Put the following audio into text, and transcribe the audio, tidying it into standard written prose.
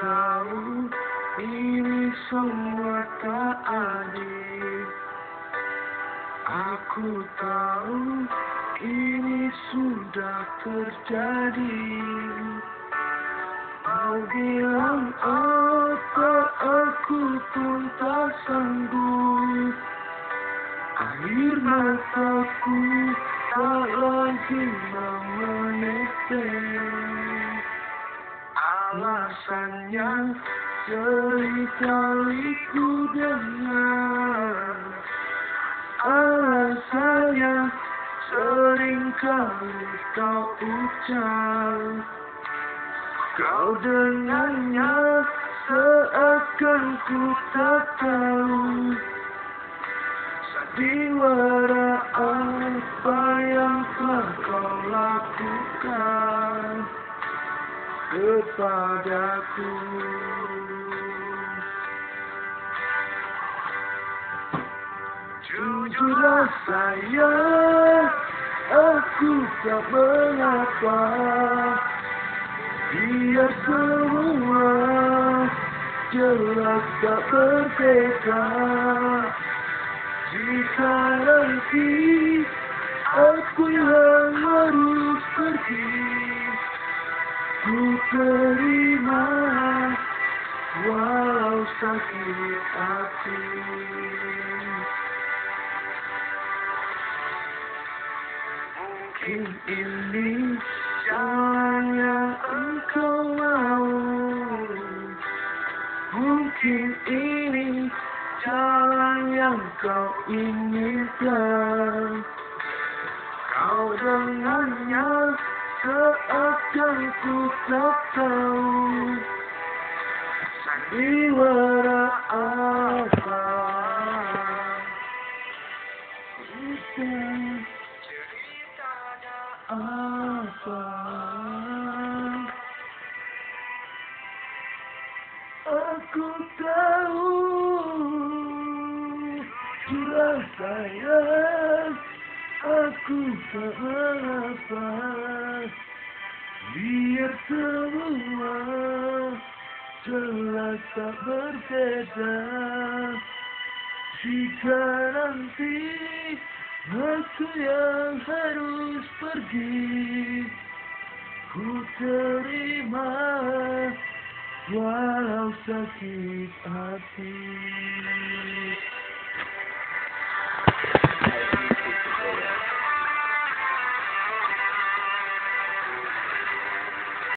tahu ini semua tak adil. Aku tahu ini sudah terjadi. Kau bilang apa, aku pun tak sanggup. Air mataku tak lagi mau menetes. Alasannya seringkali ku dengar. Alasannya seringkali kau ucap. Kau dengannya seakan ku tak tahu sandiwara apa yang telah kau lakukan kepadaku. Jujurlah sayang, aku tak mengapa. Biar semua jelas tak berbeda. Jika nanti aku yang harus pergi, ku terima walau sakit hati. Mungkin ini jalan yang engkau mau. Mungkin ini jalan yang kau inginkan. Kau dengannya seakan ku tak tahu sandiwara apa. Ceritanya apa? Aku tahu, jujurlah sayang, aku tak mengapa. Biar semua jelas tak berbeda. Jika nanti aku yang harus pergi, ku terima walau sakit hati.